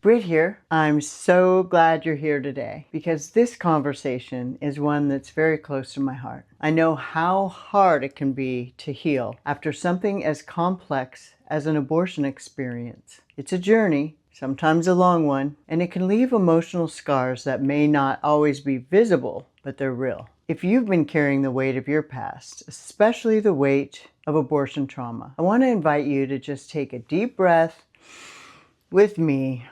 Britt here. I'm so glad you're here today because this conversation is one that's very close to my heart. I know how hard it can be to heal after something as complex as an abortion experience. It's a journey, sometimes a long one, and it can leave emotional scars that may not always be visible, but they're real. If you've been carrying the weight of your past, especially the weight of abortion trauma, I want to invite you to just take a deep breath with me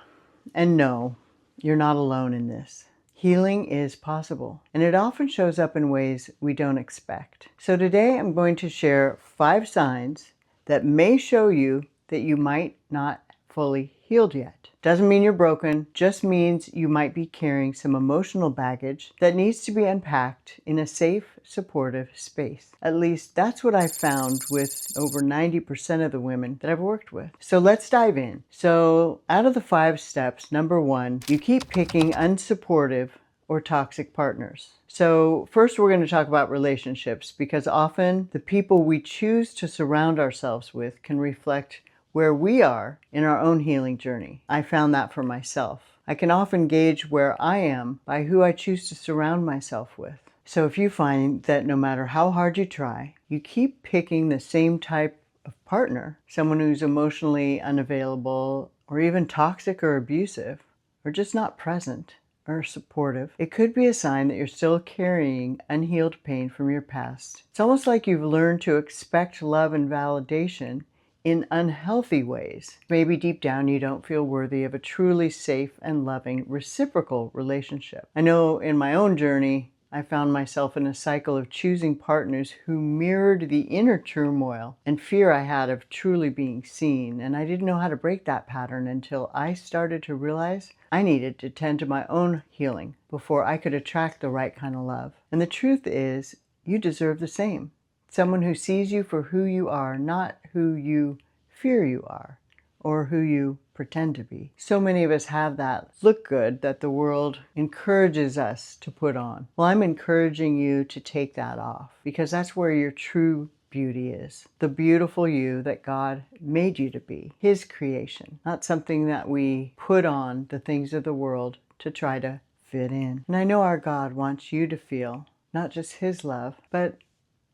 and know you're not alone in this. Healing is possible, and it often shows up in ways we don't expect. So today I'm going to share 5 signs that may show you that you might not fully healed yet. Doesn't mean you're broken, just means you might be carrying some emotional baggage that needs to be unpacked in a safe, supportive space. At least that's what I've found with over 90% of the women that I've worked with. So let's dive in. So out of the 5 steps, number 1, you keep picking unsupportive or toxic partners. So first we're going to talk about relationships because often the people we choose to surround ourselves with can reflect where we are in our own healing journey. I found that for myself. I can often gauge where I am by who I choose to surround myself with. So if you find that no matter how hard you try, you keep picking the same type of partner, someone who's emotionally unavailable or even toxic or abusive, or just not present or supportive, it could be a sign that you're still carrying unhealed pain from your past. It's almost like you've learned to expect love and validation in unhealthy ways. Maybe deep down you don't feel worthy of a truly safe and loving reciprocal relationship. I know in my own journey, I found myself in a cycle of choosing partners who mirrored the inner turmoil and fear I had of truly being seen, and I didn't know how to break that pattern until I started to realize I needed to tend to my own healing before I could attract the right kind of love. And the truth is, you deserve the same. Someone who sees you for who you are, not who you fear you are or who you pretend to be. So many of us have that look good that the world encourages us to put on. Well, I'm encouraging you to take that off because that's where your true beauty is. The beautiful you that God made you to be. His creation, not something that we put on the things of the world to try to fit in. And I know our God wants you to feel not just His love, but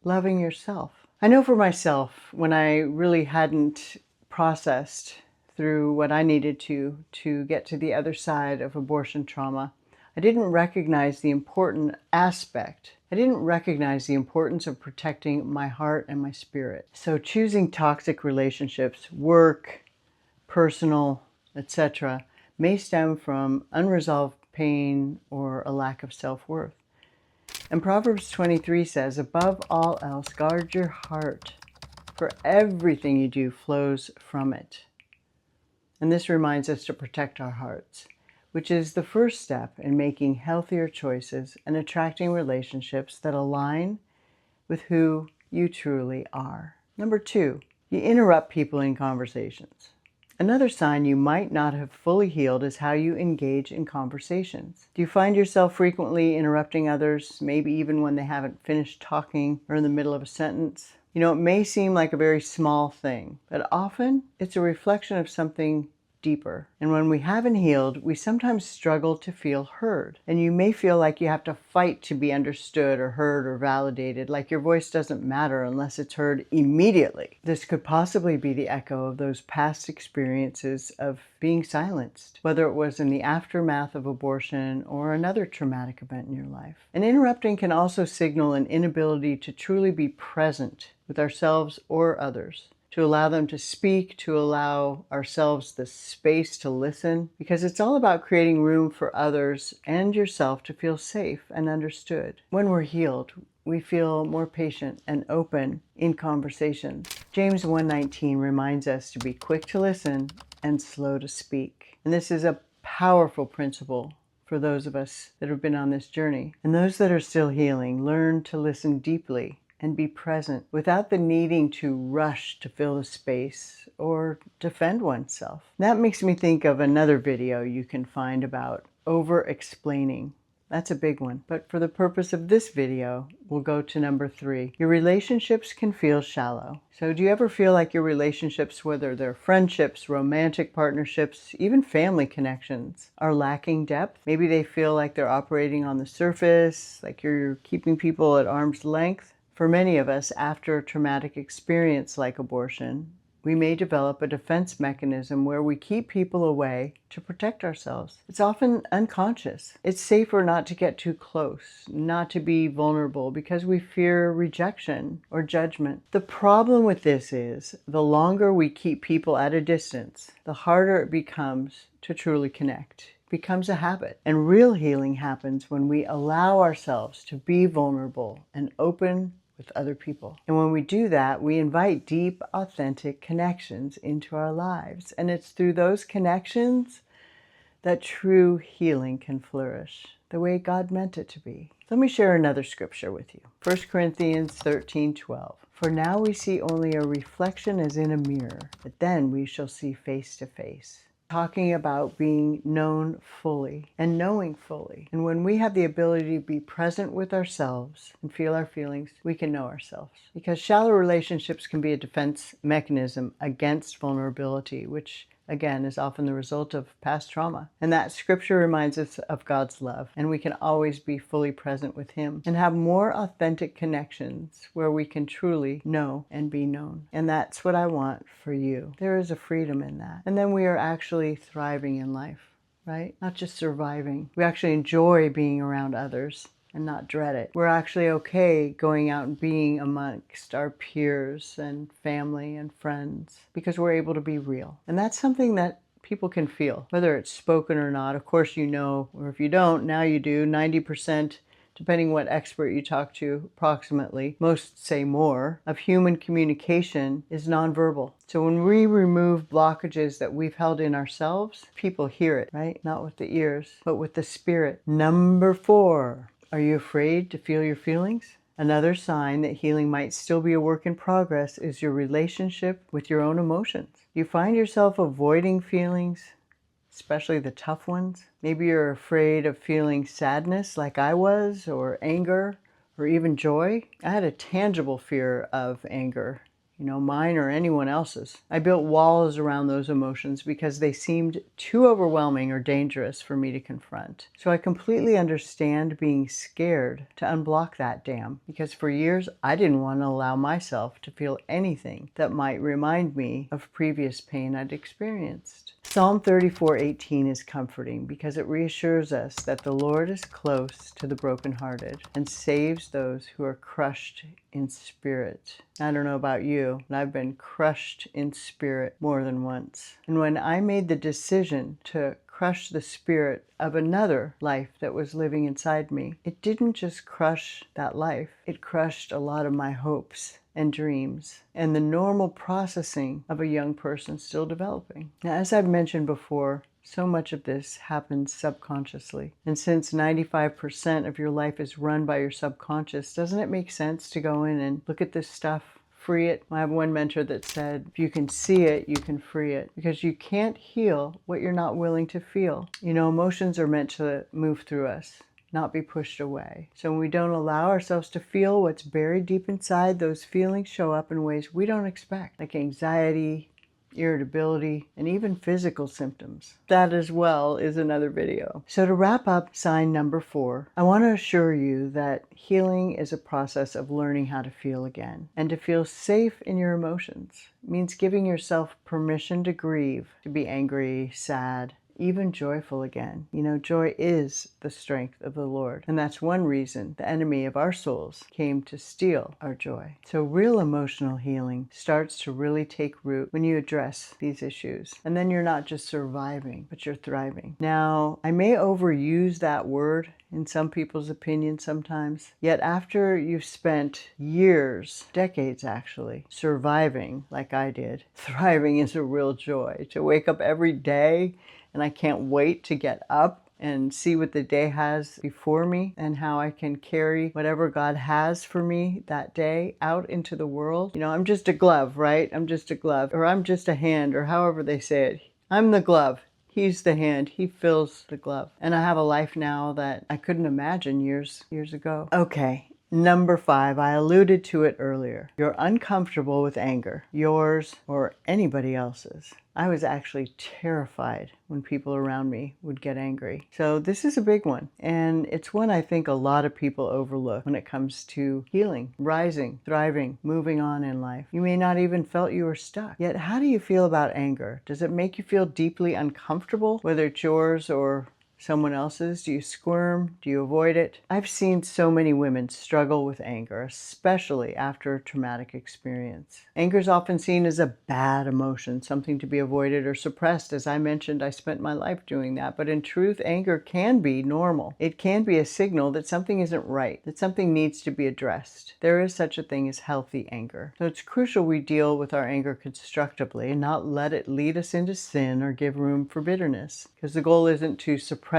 loving yourself. I know for myself, when I really hadn't processed through what I needed to get to the other side of abortion trauma, I didn't recognize the important aspect. I didn't recognize the importance of protecting my heart and my spirit. So choosing toxic relationships, work, personal, etc., may stem from unresolved pain or a lack of self-worth. And Proverbs 23 says, above all else, guard your heart, for everything you do flows from it. And this reminds us to protect our hearts, which is the first step in making healthier choices and attracting relationships that align with who you truly are. Number 2, you interrupt people in conversations. Another sign you might not have fully healed is how you engage in conversations. Do you find yourself frequently interrupting others, maybe even when they haven't finished talking or in the middle of a sentence? You know, it may seem like a very small thing, but often it's a reflection of something deeper. And when we haven't healed, we sometimes struggle to feel heard. And you may feel like you have to fight to be understood or heard or validated, like your voice doesn't matter unless it's heard immediately. This could possibly be the echo of those past experiences of being silenced, whether it was in the aftermath of abortion or another traumatic event in your life. And interrupting can also signal an inability to truly be present with ourselves or others, to allow them to speak, to allow ourselves the space to listen, because it's all about creating room for others and yourself to feel safe and understood. When we're healed, we feel more patient and open in conversations. James 1:19 reminds us to be quick to listen and slow to speak. And this is a powerful principle for those of us that have been on this journey. And those that are still healing, learn to listen deeply and be present without the needing to rush to fill the space or defend oneself. That makes me think of another video you can find about over-explaining That's a big one. But for the purpose of this video, we'll go to number 3. Your relationships can feel shallow. So do you ever feel like your relationships, whether they're friendships, romantic partnerships, even family connections, are lacking depth? Maybe they feel like they're operating on the surface, like you're keeping people at arm's length. For many of us, after a traumatic experience like abortion, we may develop a defense mechanism where we keep people away to protect ourselves. It's often unconscious. It's safer not to get too close, not to be vulnerable because we fear rejection or judgment. The problem with this is the longer we keep people at a distance, the harder it becomes to truly connect. It becomes a habit. And real healing happens when we allow ourselves to be vulnerable and open with other people. And when we do that, we invite deep, authentic connections into our lives. And it's through those connections that true healing can flourish the way God meant it to be. Let me share another scripture with you. 1 Corinthians 13:12. For now we see only a reflection as in a mirror, but then we shall see face to face. Talking about being known fully and knowing fully. And when we have the ability to be present with ourselves and feel our feelings, we can know ourselves. Because shallow relationships can be a defense mechanism against vulnerability, which again is often the result of past trauma. And that scripture reminds us of God's love, and we can always be fully present with Him and have more authentic connections where we can truly know and be known. And that's what I want for you. There is a freedom in that. And then we are actually thriving in life, right? Not just surviving. We actually enjoy being around others and not dread it. We're actually okay going out and being amongst our peers and family and friends because we're able to be real. And that's something that people can feel, whether it's spoken or not. Of course, you know, or if you don't, now you do. 90%, depending what expert you talk to, approximately, most say more, of human communication is nonverbal. So when we remove blockages that we've held in ourselves, people hear it, right? Not with the ears, but with the spirit. Number 4. Are you afraid to feel your feelings? Another sign that healing might still be a work in progress is your relationship with your own emotions. You find yourself avoiding feelings, especially the tough ones. Maybe you're afraid of feeling sadness like I was, or anger, or even joy. I had a tangible fear of anger. Mine or anyone else's. I built walls around those emotions because they seemed too overwhelming or dangerous for me to confront. So I completely understand being scared to unblock that dam, because for years I didn't want to allow myself to feel anything that might remind me of previous pain I'd experienced. Psalm 34:18 is comforting because it reassures us that the Lord is close to the brokenhearted and saves those who are crushed in spirit. I don't know about you, but I've been crushed in spirit more than once. And when I made the decision to crush the spirit of another life that was living inside me, it didn't just crush that life, it crushed a lot of my hopes and dreams and the normal processing of a young person still developing. Now, as I've mentioned before, so much of this happens subconsciously. And since 95% of your life is run by your subconscious, doesn't it make sense to go in and look at this stuff, free it? I have one mentor that said, if you can see it, you can free it, because you can't heal what you're not willing to feel. Emotions are meant to move through us, not be pushed away. So when we don't allow ourselves to feel what's buried deep inside, those feelings show up in ways we don't expect, like anxiety, irritability, and even physical symptoms. That as well is another video. So to wrap up sign number 4, I want to assure you that healing is a process of learning how to feel again. And to feel safe in your emotions means giving yourself permission to grieve, to be angry, sad, even joyful again. Joy is the strength of the Lord. And that's one reason the enemy of our souls came to steal our joy. So real emotional healing starts to really take root when you address these issues. And then you're not just surviving, but you're thriving. Now, I may overuse that word in some people's opinion sometimes. Yet after you've spent years, decades actually, surviving like I did, thriving is a real joy. To wake up every day and I can't wait to get up and see what the day has before me and how I can carry whatever God has for me that day out into the world. I'm just a glove, right? I'm just a glove, or I'm just a hand, or however they say it. I'm the glove. He's the hand. He fills the glove. And I have a life now that I couldn't imagine years ago. Okay. Number 5, I alluded to it earlier. You're uncomfortable with anger, yours or anybody else's. I was actually terrified when people around me would get angry. So this is a big one. And it's one I think a lot of people overlook when it comes to healing, rising, thriving, moving on in life. You may not even felt you were stuck. Yet how do you feel about anger? Does it make you feel deeply uncomfortable, whether it's yours or someone else's? Do you squirm? Do you avoid it? I've seen so many women struggle with anger, especially after a traumatic experience. Anger is often seen as a bad emotion, something to be avoided or suppressed. As I mentioned, I spent my life doing that. But in truth, anger can be normal. It can be a signal that something isn't right, that something needs to be addressed. There is such a thing as healthy anger. So it's crucial we deal with our anger constructively and not let it lead us into sin or give room for bitterness. Because the goal isn't to suppress,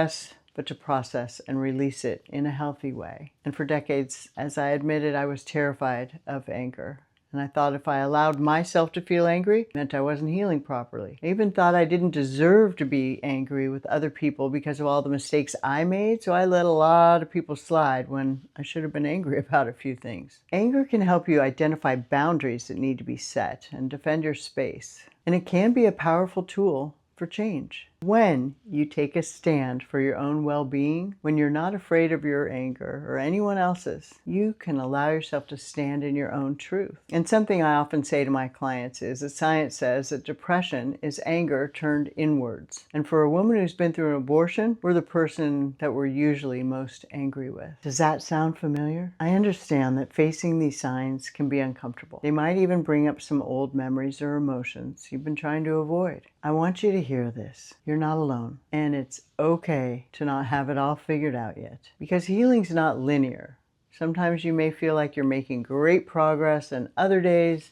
but to process and release it in a healthy way. And for decades, as I admitted, I was terrified of anger. And I thought if I allowed myself to feel angry, it meant I wasn't healing properly. I even thought I didn't deserve to be angry with other people because of all the mistakes I made, so I let a lot of people slide when I should have been angry about a few things. Anger can help you identify boundaries that need to be set and defend your space. And it can be a powerful tool for change. When you take a stand for your own well-being, when you're not afraid of your anger or anyone else's, you can allow yourself to stand in your own truth. And something I often say to my clients is that science says that depression is anger turned inwards. And for a woman who's been through an abortion, we're the person that we're usually most angry with. Does that sound familiar? I understand that facing these signs can be uncomfortable. They might even bring up some old memories or emotions you've been trying to avoid. I want you to hear this. You're not alone. And it's okay to not have it all figured out yet. Because healing's not linear. Sometimes you may feel like you're making great progress, and other days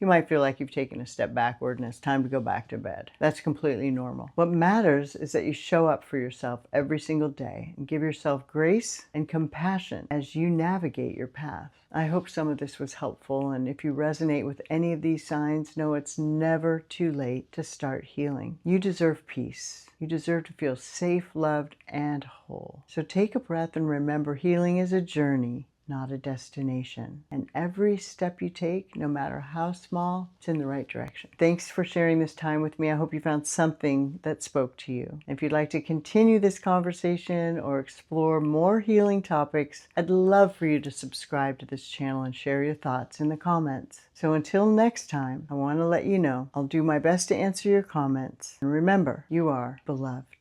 you might feel like you've taken a step backward and it's time to go back to bed. That's completely normal. What matters is that you show up for yourself every single day and give yourself grace and compassion as you navigate your path. I hope some of this was helpful, and if you resonate with any of these signs, know it's never too late to start healing. You deserve peace. You deserve to feel safe, loved, and whole. So take a breath and remember, healing is a journey, not a destination. And every step you take, no matter how small, it's in the right direction. Thanks for sharing this time with me. I hope you found something that spoke to you. If you'd like to continue this conversation or explore more healing topics, I'd love for you to subscribe to this channel and share your thoughts in the comments. So until next time, I want to let you know I'll do my best to answer your comments. And remember, you are beloved.